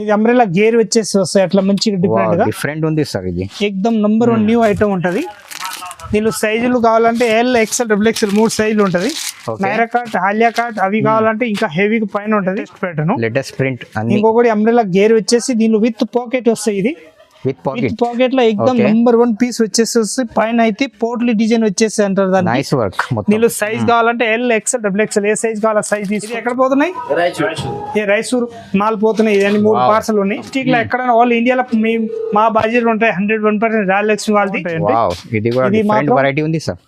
ఇది umbrella gear వచ్చేసి వస్తాయి అట్లా మంచిగా డిఫరెంట్ ఉంది సార్ ఇది ఎక్దమ్ నంబర్ 1 న్యూ ఐటమ్ ఉంటది. దీనిలో సైజులు కావాలంటే ఎల్ ఎక్స్ఎల్ డబుల్ ఎక్స్ఎల్ 3 సైజులు ఉంటది. నైరా కట్, హాలియా కట్ అవి కావాలంటే ఇంకా హెవీ పైన ఉంటది ప్యాటర్న్. Latest print. ఇంకొకటి అంబ్రెల్లా గేర్ వచ్చేసి దీనిలో విత్ పాకెట్ వస్తాయి. ఇది విత్ పాకెట్ లో ఎక్దమ్ నంబర్ 1 పీస్ వచ్చేసి పైన అయితే పోట్లీ డిజైన్ వచ్చేసి అంటారు దాన్ని. Nice work. నీళ్ళు సైజ్ కావాలంటే ఎల్ ఎక్స్ఎల్ డబుల్ ఎక్స్ఎల్ ఏ సైజ్ కావాలా సైజ్ తీసి. ఎక్కడ పోతున్నాయి? రైసూర్ మాల్ పోతున్నాయి. ఇవన్నీ 3 పార్సల్ ఉన్నాయి. స్టిక్ లో ఎక్కడైనా ఆల్ ఇండియాలో మా బాజీలు ఉంటాయి. 101% రాయల్ లక్ష్మి వాళ్ళది. ఇది కూడా డిఫరెంట్ వెరైటీ ఉంది సార్.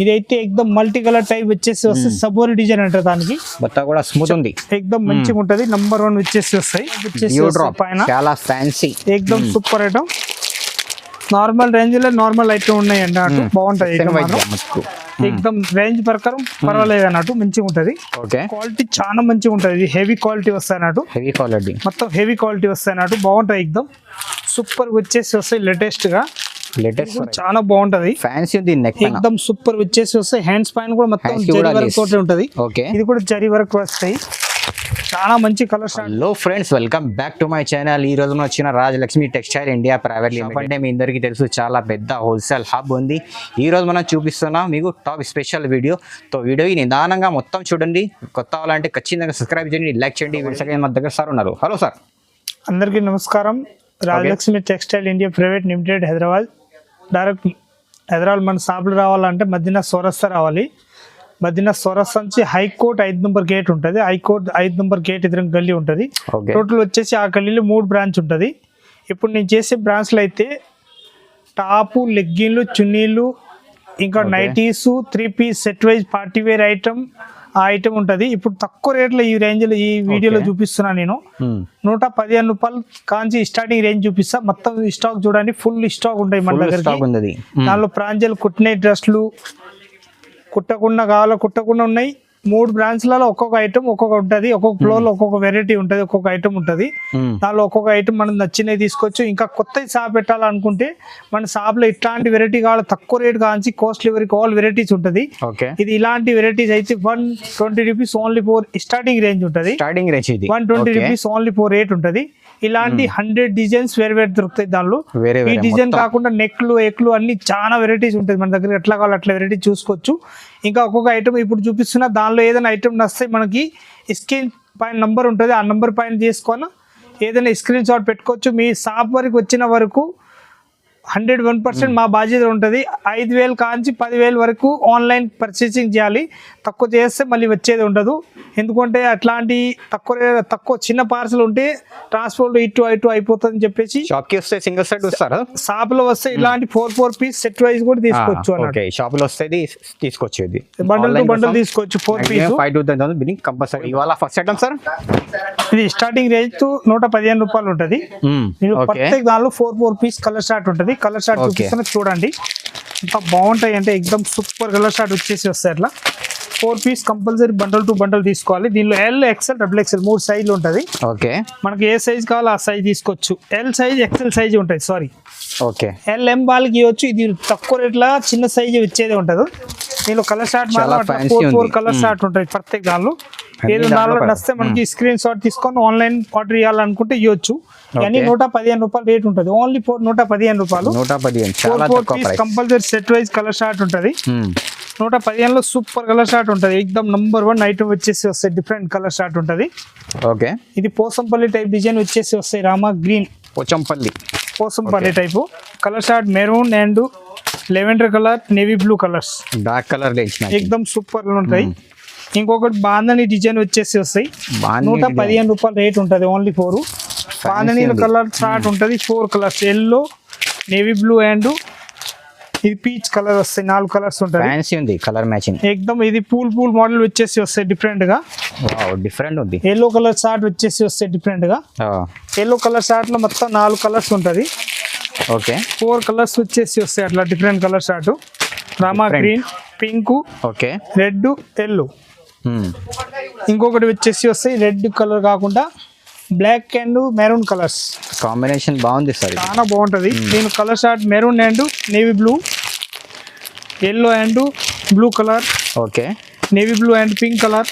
ఇది అయితే ఎక్దమ్ మల్టీ కలర్ టైప్ వచ్చేసి వస్తే సబోరి డిజైన్ అంటారు దానికి. బత్తా కూడా స్మూత్ ఉంది. ఎక్దమ్ మంచిగా ఉంటది. నంబర్ 1 వచ్చేసి వస్తాయి. పైన చాలా ఫ్యాన్సీ ఎక్దమ్ సూపర్ ఐటమ్. నార్మల్ రేంజ్ లో నార్మల్ ఐటమ్ ఉన్నాయి అన్నట్టు బాగుంటది. ఎక్దమ్ రేంజ్ ప్రకారం పర్వాలేదు అన్నట్టు మంచిగా ఉంటది. క్వాలిటీ చాలా మంచిగా ఉంటది. హెవీ క్వాలిటీ వస్తాయి అన్నట్టు. హెవీ క్వాలిటీ మొత్తం హెవీ క్వాలిటీ వస్తాయి అన్నట్టు బాగుంటది. ఎక్దమ్ సూపర్ వచ్చేసి వస్తాయి. లేటెస్ట్ చాలా బాగుంటది. ఫ్యాన్సీ ఉంది. ఎక్దమ్ సూపర్ వచ్చేసి వస్తాయి. హ్యాండ్స్ పైన కూడా మొత్తం జరీ వర్క్ తోటి ఉంటది. ఇది కూడా జరీ వర్క్ వస్తాయి. చాలా మంచి colours. Hello friends, welcome back to my channel. ఈ రోజు వచ్చిన Rajalakshmi textile India private limited. అంటే మీ అందరికీ తెలుసు చాలా పెద్ద హోల్సేల్ హబ్ ఉంది. ఈ రోజు మనం చూపిస్తున్నాం మీకు టాప్ స్పెషల్ వీడియో. తో వీడియోని నిదానంగా మొత్తం చూడండి. కొత్త వాళ్ళంటే ఖచ్చితంగా సబ్స్క్రైబ్ చేయండి, లైక్ చేయండి. మన దగ్గర సార్ ఉన్నారు. Hello sir. అందరికీ నమస్కారం. Rajalakshmi textile India private limited Hyderabad. Direct Hyderabad మన షాపులు రావాలంటే మదీనా చౌరస్తా రావాలి. మదీనా చౌరస్తా నుంచి హైకోర్ట్ 5 నంబర్ గేట్ ఉంటుంది. హైకోర్ట్ 5 నంబర్ గేట్ ఎదురు గల్లీ ఉంటుంది. టోటల్ వచ్చేసి ఆ గల్లీలో 3 బ్రాంచ్ ఉంటుంది. ఇప్పుడు నేను చేసే బ్రాంచ్లు అయితే టాపు, లెగ్గిన్లు, చున్నీలు, ఇంకా nighties, 3 piece set wise party wear item ఆ ఐటమ్ ఉంటుంది. ఇప్పుడు తక్కువ రేట్లో ఈ రేంజ్ లో ఈ వీడియోలో చూపిస్తున్నా నేను. 115 రూపాయలు కాంచి స్టార్టింగ్ రేంజ్ చూపిస్తా. మొత్తం స్టాక్ చూడండి, ఫుల్ స్టాక్ ఉంటాయి మన దగ్గర. దానిలో ప్రాంజల్ కుట్టిన డ్రెస్లు కుట్టకుండా కావాలో కుట్టకుండా ఉన్నాయి. 3 బ్రాంచ్లలో ఒక్కొక్క ఐటమ్ ఒక్కొక్క ఉంటుంది. ఒక్కొక్క ఫ్లోర్ లో ఒక్కొక్క వెరైటీ ఉంటుంది, ఒక్కొక్క ఐటమ్ ఉంటుంది. దానిలో ఒక్కొక్క ఐటమ్ మనం నచ్చినవి తీసుకోవచ్చు. ఇంకా కొత్త షాప్ పెట్టాలనుకుంటే మన షాప్ లో ఇట్లాంటి వెరైటీ కావాలి తక్కువ రేట్ కాంచి కాస్ట్లీ వరకు ఆల్ వెరైటీస్ ఉంటుంది. ఇది ఇలాంటి వెరైటీస్ అయితే 120 rupees only four starting range ఉంటుంది. 120 రూపీస్ ఓన్లీ ఫోర్ రేట్ ఉంటుంది. ఇలాంటి 100 డిజైన్స్ వేరే వేరే దొరుకుతాయి. దానిలో ఈ డిజైన్ కాకుండా నెక్లు, ఎక్లు అన్ని చాలా వెరైటీస్ ఉంటుంది మన దగ్గర. ఎట్లా కావాలి అట్లా వెరైటీ చూసుకోవచ్చు. ఇంకా ఒక్కొక్క ఐటమ్ ఇప్పుడు చూపిస్తున్నా. దానిలో ఏదైనా ఐటమ్ నస్తే మనకి స్క్రీన్ పైన నంబర్ ఉంటుంది. ఆ నంబర్ పైన చేసుకొని ఏదైనా స్క్రీన్ షాట్ పెట్టుకోవచ్చు. మీ షాప్ వరకు వచ్చిన వరకు 101% మా బాధ్యత ఉంటుంది. 5,000 కాంచి 10,000 వరకు ఆన్లైన్ పర్చేసింగ్ చేయాలి. తక్కువ చేస్తే మళ్ళీ వచ్చేది ఉండదు. ఎందుకంటే అట్లాంటి తక్కువ చిన్న పార్సల్ ఉంటే ట్రాన్స్పోర్ట్ ఇటు అయిపోతుంది అని చెప్పేసి షాప్ వస్తే సింగిల్ సెట్ వస్తారా? షాప్ లో వస్తే ఇలాంటి 4 పీస్ సెట్ వైజ్ కూడా తీసుకోవచ్చు. షాప్ లో వస్తే తీసుకొచ్చేది బండల్ టు బండల్ తీసుకోవచ్చు. 4 పీస్ కంపల్సరీ. ఇవాళ ఫస్ట్ ఐటమ్ సార్, ఇది స్టార్టింగ్ రేంజ్ 115 రూపాయలు ఉంటుంది. ప్రత్యేక దానిలో 4 పీస్ కలర్ షార్ట్ ఉంటుంది. కలర్ షార్ట్ చూపిస్తున్నా చూడండి. ఇంకా బాగుంటాయి అంటే ఎక్దమ్ సూపర్ కలర్ షార్ట్ వచ్చేసి వస్తాయి. అట్లా 4 piece compulsory bundle to bundle తీసుకోవాలి. దీనిలో ఎల్, ఎక్స్ఎల్, డబుల్ ఎక్స్ఎల్ 3 సైజులు ఉంటుంది. మనకి ఏ సైజ్ కావాలో ఆ సైజ్ తీసుకోవచ్చు. ఎల్ సైజ్, ఎక్స్ఎల్ సైజ్ ఉంటుంది. సారీ, ఎల్ ఎం వాళ్ళకి ఇవ్వచ్చు. ఇది తక్కువ రేట్ల చిన్న సైజ్ వచ్చేది ఉంటుంది. దీనిలో కలర్ షార్ట్ 4 కలర్ షార్ట్ ఉంటుంది ప్రత్యేక దానిలో. ఏదో దానిలో నచ్చితే మనకి స్క్రీన్ షాట్ తీసుకొని ఆన్లైన్ ఆర్డర్ చేయాలనుకుంటే ఇవ్వచ్చు. కానీ 115 రూపాయలు రేట్ ఉంటుంది. ఓన్లీ 115 రూపాయలు. 4 piece compulsory set wise colour short ఉంటుంది. 115 లో సూపర్ కలర్ షార్ట్ ఉంటుంది. ఎక్దమ్ నంబర్ 1 ఐటమ్ వచ్చేసి వస్తాయి. డిఫరెంట్ కలర్ షార్ట్ ఉంటుంది. ఇది పోసంపల్లి టైప్ డిజైన్ వచ్చేసి వస్తాయి. Rama green Pochampally type colour short. Maroon and lavender colour, navy blue colours, dark colour ఎక్దమ్ సూపర్ ఉంటాయి. ఇంకొకటి బాంధని డిజైన్ వచ్చేసి వస్తాయి. 115 రూపాయలు రేట్ ఉంటుంది. ఓన్లీ 4 బాంధని కలర్ షార్ట్ ఉంటుంది. 4 colours, yellow, navy blue and ఇది పీచ్ కలర్ వస్తాయి. 4 కలర్స్ ఉంటాయి. కలర్ మ్యాచింగ్ ఎక్దమ్. ఇది పూల్ మోడల్ వచ్చేసి వస్తాయి. డిఫరెంట్ గా ఉంది. ఎల్లో కలర్ షార్ట్ వచ్చేసి వస్తాయి. డిఫరెంట్ గా ఎల్లో కలర్ షార్ట్ లో మొత్తం 4 కలర్స్ ఉంటది. 4 కలర్స్ వచ్చేసి వస్తాయి. అట్లా different colour short. Rama green, pink, red, yellow. ఇంకొకటి వచ్చేసి వస్తాయి రెడ్ కలర్ కాకుండా black and maroon colours combination బాగుంది సార్. చాలా బాగుంటది. నేను colour short maroon and navy blue, yellow and blue colour, navy blue and pink colour,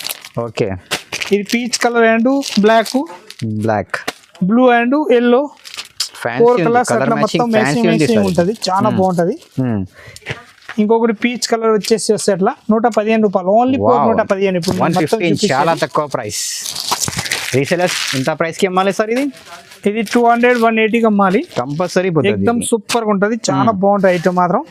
ఇది peach colour and black. Blue and yellow fancy 4 ఉంది colours colour అట్లా మొత్తం matching fancy ఉంది matching sir ఉంటుంది, చాలా బాగుంటది. ఇంకొకటి పీచ్ కలర్ వచ్చేసి వస్తే అట్లా 115 రూపాయలు, ఓన్లీ 115. ఇప్పుడు నేను మొత్తం 115 చాలా తక్కువ ప్రైస్. రీసెలర్స్ ఇంత ప్రైస్ కి అమ్మాలి సార్ ఇది 200 180 అమ్మాలి కంపల్సరీ. ఎక్దమ్ సూపర్ గా ఉంటది, చాలా బాగుంటది ఐటమ్ మాత్రం.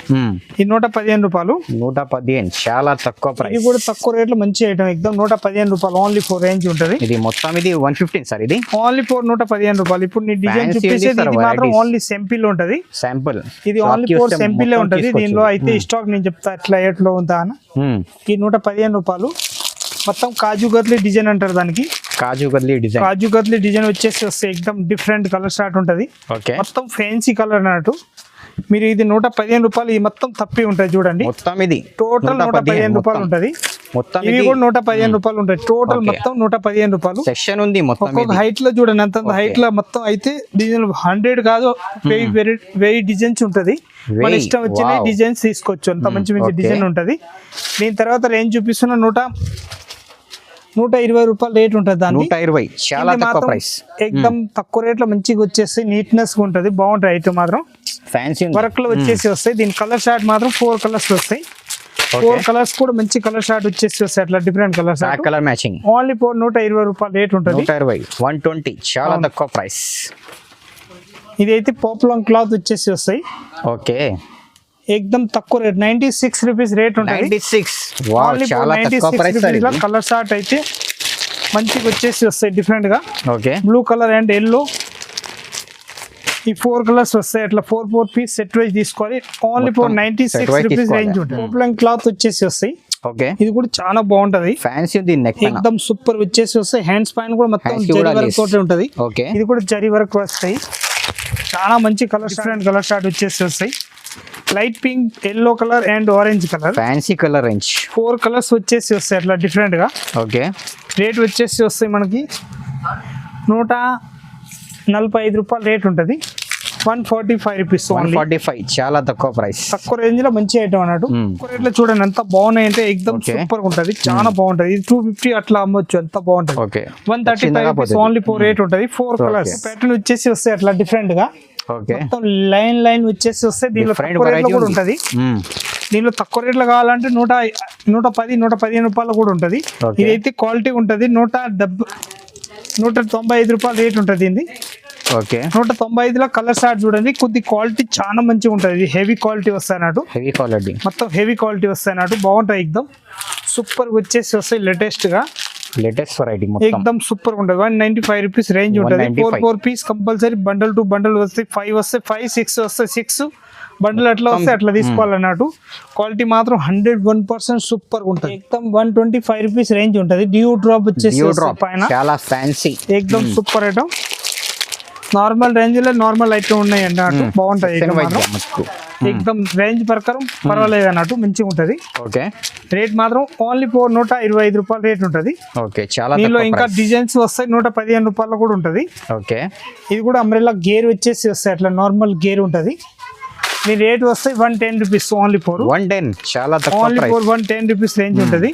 ఇది 115 రూపాయలు, 115 చాలా తక్కువ ప్రైస్. ఇది కూడా తక్కువ రేట్ లో మంచి ఐటమ్, ఎక్దమ్ 115 రూపాయలు, ఓన్లీ 4 రేంజ్ ఉంటది. ఇది మొత్తం ఇది 115 సార్, ఇది ఓన్లీ 115 రూపాయలు. ఇప్పుడు నీ డిజైన్ చూపించేది ఇది మాత్రం ఓన్లీ సింపుల్ ఉంటది, శాంపుల్. ఇది ఓన్లీ 4 సింపుల్ ఉంటది. దీనిలో అయితే స్టాక్ నేను చెప్తా ఎట్లా ఎట్లా ఉందా అని. ఈ 115 రూపాయలు మొత్తం కాజు కత్లీ డిజైన్ అంటారు దానికి. కాజు కత్లీ డిజైన్, కాజు కత్లీ డిజైన్ వచ్చేసి వస్తే ఎక్దమ్ డిఫరెంట్ కలర్ స్టార్ట్ ఉంటది, మొత్తం ఫ్యాన్సీ కలర్ అన్నట్టు. మీరు ఇది 115 రూపాయలు, ఈ మొత్తం తప్పి ఉంటది చూడండి. మొత్తం ఇది టోటల్ 115 రూపాయలు ఉంటది. మొత్తం ఇవి కూడా 115 రూపాయలు ఉంటాయి, టోటల్ మొత్తం 115 రూపాయలు. సెక్షన్ ఉంది మొత్తం. ఒక్కొక్క హైట్ లో చూడండి అంత హైట్ లో మొత్తం అయితే డిజైన్ 100 కాదు 1000 డిజైన్స్ ఉంటది. మన ఇష్టం వచ్చిన డిజైన్స్ తీసుకోవచ్చు, అంత మంచి మంచి డిజైన్ ఉంటది. దీని తర్వాత రేంజ్ చూపిస్తున్న 120 రూపాయలు రేట్ ఉంటుంది దాన్ని. 120 చాలా తక్కువ ప్రైస్, ఎక్దమ్ తక్కువ రేట్ లో మంచిగా వచ్చేసి నీట్నెస్ గా ఉంటది, బాగుంటది ఐటమ్ మాత్రం. ఫ్యాన్సీ వర్క్ లో వచ్చేసి వస్తాయి. దీని కలర్ షార్ట్ మాత్రం 4 కలర్స్ వస్తాయి. 4 కలర్స్ కూడా మంచి కలర్ షార్ట్ వచ్చేసి వస్తాయి, అట్లా different colours, colour matching. Only 120 రూపాయలు రేట్ ఉంటుంది. 120 చాలా తక్కువ ప్రైస్. ఇదైతే పోప్లాంగ్ క్లాత్ వచ్చేసి వస్తాయి, ఓకే, ఎక్దమ్ తక్కువ రేట్ 96 రూపీస్ రేట్ ఉంటుంది. 96 వావ్, చాలా తక్కువ ప్రైస్. కలర్ షార్ట్ అయితే మంచిగా వచ్చేసి వస్తాయి డిఫరెంట్ గా. Okay, blue colour and yellow, ఈ 4 కలర్స్ వస్తాయి. అట్లా 4 పీస్ సెట్ వైజ్ తీసుకోవాలి, ఓన్లీ 96 రూపీస్ రేంజ్ ఉంటుంది. పోప్లాంగ్ క్లాత్ వచ్చేసి వస్తాయి, ఓకే, ఇది కూడా చాలా బాగుంటది. ఫ్యాన్సీ ఉంది, నెక్ ఎక్దమ్ సూపర్ వచ్చేసి వస్తాయి. హ్యాండ్స్ పైన కూడా మొత్తం జరీ వర్క్ తోటి ఉంటది. ఓకే, ఇది కూడా జరీ వర్క్ వస్తాయి. చాలా మంచి కలర్, డిఫరెంట్ కలర్ షార్ట్ వచ్చేసి వస్తాయి. Light pink, yellow colour and orange colour, fancy colour range. 4 colours వచ్చేసి వస్తాయి అట్లా డిఫరెంట్ గా. ఓకే, రేట్ వచ్చేసి వస్తాయి మనకి 145 రూపాయలు రేట్ ఉంటుంది. 145 రూపీస్, 145 చాలా తక్కువ ప్రైస్, తక్కువ రేంజ్ లో మంచి ఐటమ్ అన్నట్టు. తక్కువ రేట్ లో చూడండి ఎంత బాగున్నాయి అంటే ఎక్దమ్ సూపర్ ఉంటది, చాలా బాగుంటది. ఇది 250 అట్లా అమ్మొచ్చు, ఎంత బాగుంటది. 135 రూపీస్ ఓన్లీ 4 రేట్ ఉంటది. 4 కలర్స్ ప్యాటర్న్ వచ్చేసి వస్తాయి అట్లా డిఫరెంట్ గా. మొత్తం లైన్ వచ్చేసి వస్తే దీనిలో తక్కువ రేట్లో కూడా ఉంటది. దీనిలో తక్కువ రేట్లో కావాలంటే 110 115 రూపాయలు కూడా ఉంటది. ఇదైతే క్వాలిటీ ఉంటది. 195 రూపాయలు రేట్ ఉంటది ఇది. ఓకే, 195 లో కలర్ షార్ట్ చూడండి, కొద్ది క్వాలిటీ చాలా మంచిగా ఉంటది. ఇది హెవీ క్వాలిటీ వస్తాయి అన్నట్టు, హెవీ క్వాలిటీ, మొత్తం హెవీ క్వాలిటీ వస్తాయి అన్నట్టు, బాగుంటాయి ఎక్దమ్ సూపర్ వచ్చేసి వస్తాయి. లేటెస్ట్ వెరైటీ ఎక్దమ్ సూపర్ ఉంటుంది. 195 రూపీస్ రేంజ్ ఉంటుంది. 4 piece compulsory, bundle to bundle వస్తాయి. 5 వస్తాయి 5, 6 వస్తాయి 6 బండల్ ఎట్లా వస్తాయి అట్లా తీసుకోవాలన్నట్టు. క్వాలిటీ మాత్రం 101% సూపర్ ఉంటుంది. ఎక్దమ్ 125 రూపీస్ రేంజ్ ఉంటుంది. డ్యూ డ్రాప్ వచ్చేసి పైన చాలా ఫ్యాన్సీ, ఎక్దమ్ సూపర్ ఐటమ్. నార్మల్ రేంజ్ లో నార్మల్ ఐటమ్ ఉన్నాయి అన్నట్టు, బాగుంటది. ఎక్దమ్ రేంజ్ ప్రకారం పర్వాలేదు అన్నట్టు, మంచిగా ఉంటది. ఓకే, రేట్ మాత్రం ఓన్లీ 125 రూపాయలు రేట్ ఉంటది. ఓకే, చాలా దీనిలో ఇంకా డిజైన్స్ వస్తాయి. 115 రూపాయలు కూడా ఉంటది. ఓకే, ఇది కూడా అంబ్రెల్లా గేర్ వచ్చేసి వస్తాయి, అట్లా నార్మల్ గేర్ ఉంటది. మీ రేట్ వస్తాయి 110 రూపీస్, ఓన్లీ 110 చాలా తక్కువ ఓన్లీ 110 రూపీస్ రేంజ్ ఉంటది.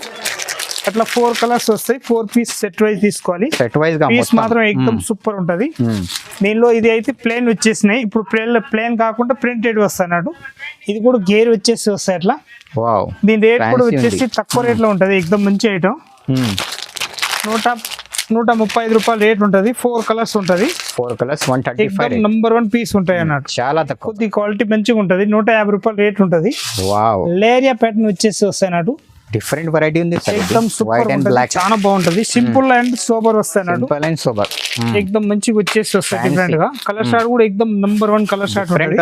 అట్లా 4 కలర్స్ వస్తాయి. 4 పీస్ సెట్ వైజ్ తీసుకోవాలి. సెట్ వైజ్ గా పీస్ మాత్రం ఎక్దమ్ సూపర్ ఉంటది. దీనిలో ఇది అయితే ప్లేన్ వచ్చేసినాయి. ఇప్పుడు ప్లేన్ కాకుండా ప్రింటెడ్ వస్తాయి అన్నట్టు. ఇది కూడా గేర్ వచ్చేసి వస్తాయి అట్లా. వావ్, దీని రేట్ కూడా వచ్చేసి తక్కువ రేట్ లో ఉంటది, ఎక్దమ్ మంచి ఐటమ్. 135 రూపాయలు రేట్ ఉంటది. 4 కలర్స్ ఉంటది. 4 కలర్స్ 135 నంబర్ 1 పీస్ ఉంటాయి అన్నట్టు, చాలా తక్కువ. కొద్ది క్వాలిటీ మంచిగా ఉంటది. 150 రూపాయలు రేట్ ఉంటది. వావ్, లేరియా ప్యాటర్న్ వచ్చేసి వస్తాయి అన్నట్టు. డిఫరెంట్ వెరైటీ ఉంది, ఎక్దమ్ సూపర్ ఉంటుంది, చాలా బాగుంటది. సింపుల్ అండ్ సోబర్ వస్తాయి అన్నట్టు, ఎక్దమ్ మంచిగా వచ్చేసి వస్తాయి డిఫరెంట్ గా. కలర్ షార్ట్ కూడా ఎక్దమ్ నంబర్ 1 కలర్ షార్ట్ ఉంటుంది.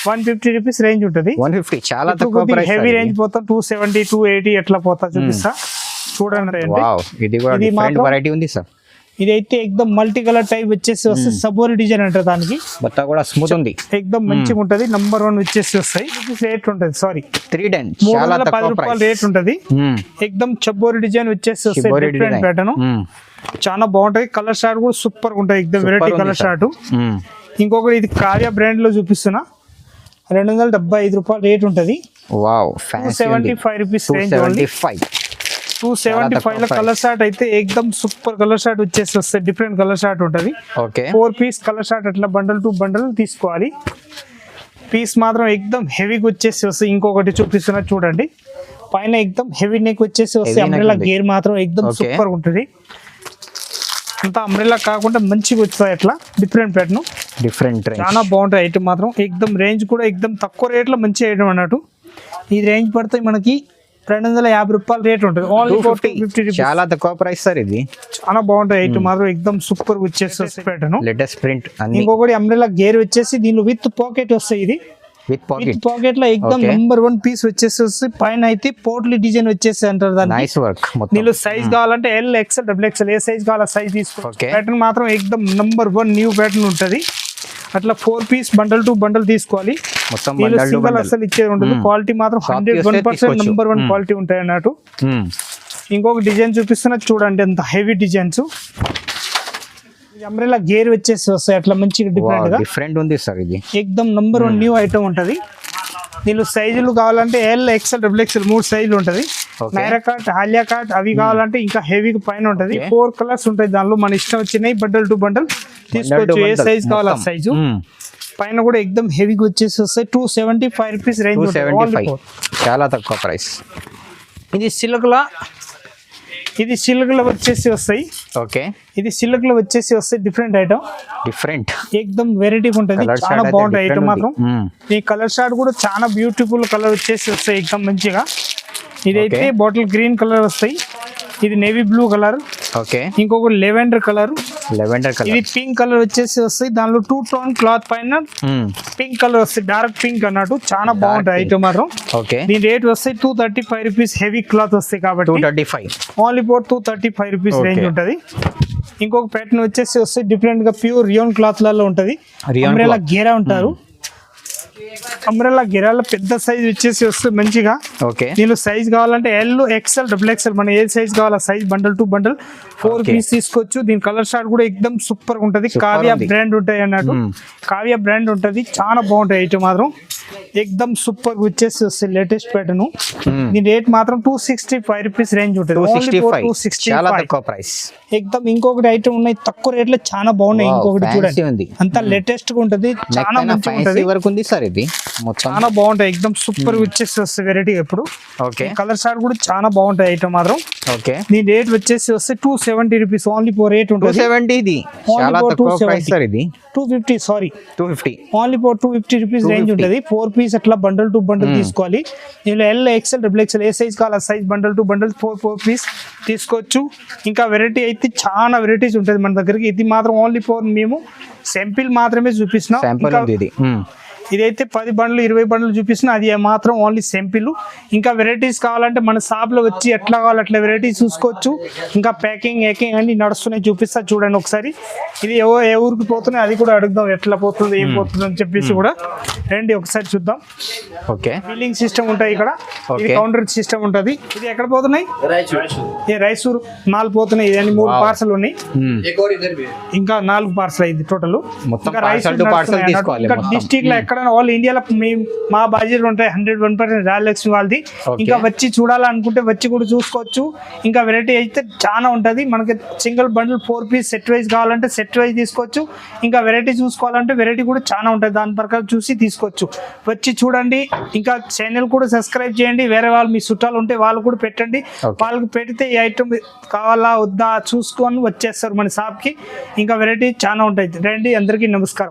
150 రూపీస్ రేంజ్ ఉంటుంది. 150 చాలా తక్కువ ప్రైస్. హెవీ రేంజ్ పోతాం 270 280 ఎట్లా పోతా చూపిస్తా చూడండి. ఇది కూడా డిఫరెంట్ వెరైటీ ఉంది సార్. ఇదైతే ఎక్దమ్ మల్టీ కలర్ టైప్ వచ్చేసి వస్తాయి. సబోరి డిజైన్ అంటారు దానికి. మొత్తం కూడా స్మూత్ ఉంది, ఎక్దమ్ మంచిగా ఉంటది. నంబర్ 1 వచ్చేసి వస్తాయి. రేట్ ఉంటది, సారీ 310 చాలా తక్కువ రూపాయలు రేట్ ఉంటది. ఎక్దమ్ చబ్బోరి డిజైన్ వచ్చేసి వస్తాయి. డిఫరెంట్ ప్యాటర్న్ చాలా బాగుంటది. కలర్ షార్ట్ కూడా సూపర్ ఉంటది, ఎక్దమ్ వెరైటీ కలర్ షార్ట్. ఇంకొకటి ఇది కార్యా బ్రాండ్ లో చూపిస్తున్నా. 275 రూపాయలు రేట్ ఉంటది. Wow, 275 rupees range. 275 లో కలర్ షార్ట్ అయితే ఎక్దమ్ సూపర్ కలర్ షార్ట్ వచ్చేసి వస్తాయి. డిఫరెంట్ కలర్ షార్ట్ ఉంటుంది. ఓకే 4 పీస్ కలర్ షార్ట్ అట్లా బండల్ టు బండల్ తీసుకోవాలి. పీస్ మాత్రం ఎక్దమ్ హెవీగా వచ్చేసి వస్తాయి. ఇంకొకటి చూపిస్తున్నా చూడండి. పైన ఎక్దమ్ హెవీ నెక్ వచ్చేసి వస్తాయి. అంబ్రెల్లా గేర్ మాత్రం ఎక్దమ్ సూపర్ ఉంటుంది. అంతా అంబ్రెల్లా కాకుండా మంచిగా వస్తాయి. అట్లా డిఫరెంట్ ప్యాటర్న్, డిఫరెంట్ చాలా బాగుంటాయి. ఐటమ్ మాత్రం ఎక్దమ్ రేంజ్ కూడా ఎక్దమ్ తక్కువ రేట్లో మంచి ఐటమ్ అన్నట్టు. ఈ రేంజ్ పడితే మనకి 250 రూపాయల రేట్ ఉంటుంది. Only 250 rupees. చాలా తక్కువ ప్రైస్ సార్ ఇది. చాలా బాగుంటాయి ఐటమ్ మాత్రం ఎక్దమ్ సూపర్ వచ్చేసి ప్యాటర్న్. Latest print. ఇంకొకటి అంబ్రెల్లా గేర్ వచ్చేసి దీనిలో విత్ పాకెట్ వస్తాయి. ఇది విత్ పాకెట్ లో ఎక్దమ్ నెంబర్ 1 పీస్ వచ్చేసి పైన అయితే పోట్లీ డిజైన్ వచ్చేసి అంటారు దాన్ని. Nice work. నీళ్ళు సైజ్ కావాలంటే ఎల్ ఎక్స్ఎల్ డబుల్ ఎక్స్ఎల్ ఏ సైజ్ కావాలా సైజ్ తీసుకో. ప్యాటర్న్ మాత్రం ఎక్దమ్ నెంబర్ 1 న్యూ ప్యాటర్న్ ఉంటది. అట్లా 4 పీస్ బండల్ టు బండల్ తీసుకోవాలి. సింగల్ అసలు ఇచ్చేది ఉండదు. క్వాలిటీ మాత్రం 101% నెంబర్ 1 క్వాలిటీ ఉంటాయి అన్నట్టు. ఇంకొక డిజైన్ చూపిస్తున్నా చూడండి, ఎంత హెవీ డిజైన్స్. అంబ్రెల్లా గేర్ వచ్చేసి వస్తాయి అట్లా మంచిగా డిఫరెంట్ గా. డిఫరెంట్ ఉంది సార్ ఇది. ఎక్దమ్ నెంబర్ 1 న్యూ ఐటమ్ ఉంటది. దీనిలో సైజులు కావాలంటే ఎల్ ఎక్స్ఎల్ డబుల్ ఎక్స్ఎల్ 3 సైజులు ఉంటది. నైరా కార్ట్, హాలియా కార్ట్ అవి కావాలంటే ఇంకా హెవీ పైన ఉంటది. 4 కలర్స్ ఉంటాయి దానిలో. మన ఇష్టం వచ్చినాయి బండల్ టు బండల్ తీసుకోవచ్చు. ఏ సైజ్ కావాలా సైజు. పైన కూడా ఎక్దమ్ హెవీగా వచ్చేసి వస్తాయి. 275 రూపీస్ రేంజ్ ఉంటుంది. చాలా తక్కువ ప్రైస్. ఇది సిల్క్ లో వచ్చేసి వస్తాయి. ఓకే ఇది సిల్క్ లో వచ్చేసి వస్తాయి. డిఫరెంట్ ఐటమ్, డిఫరెంట్ ఎక్దమ్ వెరైటీ ఉంటుంది. చాలా బాగుంటాయి ఐటమ్ మాత్రం. ఈ కలర్ షార్ట్ కూడా చాలా బ్యూటిఫుల్ కలర్ వచ్చేసి వస్తాయి ఎక్దమ్ మంచిగా. ఇదైతే బాటిల్ గ్రీన్ కలర్ వస్తాయి. ఇది నేవీ బ్లూ కలర్. ఓకే ఇంకొక లెవెండర్ కలర్. ఇది పింక్ కలర్ వచ్చేసి వస్తాయి. దానిలో 2 టోన్ క్లాత్ పైన పింక్ కలర్ వస్తాయి. డార్క్ పింక్ అన్నట్టు చాలా బాగుంటాయి ఐటమ్ మాత్రం. ఓకే దీని రేట్ వస్తాయి 235 రూపీస్. హెవీ క్లాత్ వస్తాయి కాబట్టి 235 ఓన్లీ ఫర్ 235 రూపీస్ రేంజ్ ఉంటది. ఇంకొక ప్యాటర్న్ వచ్చేసి వస్తాయి డిఫరెంట్ గా ప్యూర్ రియోన్ క్లాత్ లలో ఉంటది. అంబ్రెల్లా గేరా ఉంటారు. అంబ్రెల్లా గెరాల పెద్ద సైజ్ వచ్చేసి వస్తుంది మంచిగా. ఓకే దీనిలో సైజ్ కావాలంటే ఎల్ ఎక్స్ఎల్ డబుల్ ఎక్స్ఎల్ మన ఏ సైజ్ కావాలా size bundle to bundle 4 piece తీసుకోవచ్చు. దీని కలర్ షార్ట్ కూడా ఎక్దమ్ సూపర్ ఉంటది. కావ్య బ్రాండ్ ఉంటాయి అన్నట్టు. కావ్య బ్రాండ్ ఉంటది. చాలా బాగుంటాయి ఐటమ్ మాత్రం. ఎక్దమ్ సూపర్ వచ్చేసి వస్తుంది లేటెస్ట్ ప్యాటర్న్. దీని రేట్ మాత్రం 265 రూపీస్ రేంజ్ ఉంటుంది. 265 ఎక్దమ్. ఇంకొకటి ఐటమ్ ఉన్నాయి తక్కువ రేట్ లో చాలా బాగున్నాయి. ఇంకొకటి చూడండి అంతా లేటెస్ట్ గా ఉంటది. చాలా మంచిగా ఉంటది. చాలా బాగుంటాయి. ఎక్దమ్ సూపర్ వచ్చేసి వస్తుంది వెరైటీ ఎప్పుడు. కలర్ షార్ట్ కూడా చాలా బాగుంటాయి ఐటమ్ మాత్రం. దీని రేట్ వచ్చేసి వస్తే 270 రూపీస్ ఓన్లీ ఫర్ రేట్ ఉంటుంది. 250 sorry 250 only for 250 rupees range ఉంటుంది. 4 పీస్ అట్లా బండల్ టు బండల్ తీసుకోవాలి. దీనిలో ఎల్ ఎక్స్ఎల్ డబుల్ ఎక్స్ఎల్ ఏ సైజ్ కావాలి size bundle to bundle 4 piece తీసుకోవచ్చు. ఇంకా వెరైటీ అయితే చాలా వెరైటీస్ ఉంటుంది మన దగ్గరికి. ఇది మాత్రం ఓన్లీ ఫర్ మేము సింపుల్ మాత్రమే చూపిస్తున్నాం. ఇదైతే 10 బండ్లు 20 బండ్లు చూపిస్తున్నా. అది మాత్రం ఓన్లీ సింపుల్. ఇంకా వెరైటీస్ కావాలంటే మన షాప్ లో వచ్చి ఎట్లా కావాలి అట్లా వెరైటీస్ చూసుకోవచ్చు. ఇంకా ప్యాకింగ్ అన్ని నడుస్తున్నాయి చూపిస్తా చూడండి ఒకసారి. ఇది ఏ ఊరికి పోతున్నాయి అది కూడా అడుగుదాం. ఎట్లా పోతుంది ఏం పోతుంది అని చెప్పేసి కూడా రండి ఒకసారి చూద్దాం. ఓకే బిల్లింగ్ సిస్టమ్ ఉంటాయి ఇక్కడ. ఇది కౌంటర్ సిస్టమ్ ఉంటది. ఇది ఎక్కడ పోతున్నాయి? రైసూర్ 4 పోతున్నాయి. ఇది 3 పార్సల్ ఉన్నాయి. ఇంకా 4 పార్సల్ అయింది టోటల్. డిస్ట్రిక్ట్ లో ఎక్కడ ఆల్ ఇండియాలో మా బాధ్యతలు ఉంటాయి. 101% రాజలక్ష్మి వాళ్ళది. ఇంకా వచ్చి చూడాలనుకుంటే వచ్చి కూడా చూసుకోవచ్చు. ఇంకా వెరైటీ అయితే చాలా ఉంటది. మనకి single bundle 4 piece set wise కావాలంటే సెట్ వైజ్ తీసుకోవచ్చు. ఇంకా వెరైటీ చూసుకోవాలంటే వెరైటీ కూడా చాలా ఉంటుంది. దాని ప్రకారం చూసి తీసుకోవచ్చు. వచ్చి చూడండి. ఇంకా ఛానల్ కూడా సబ్స్క్రైబ్ చేయండి. వేరే వాళ్ళు మీ చుట్టాలు ఉంటే వాళ్ళు కూడా పెట్టండి. వాళ్ళకి పెడితే ఈ ఐటమ్ కావాలా వద్దా చూసుకొని వచ్చేస్తారు మన షాప్ కి. ఇంకా వెరైటీ చాలా ఉంటాయి. రండి. అందరికీ నమస్కారం.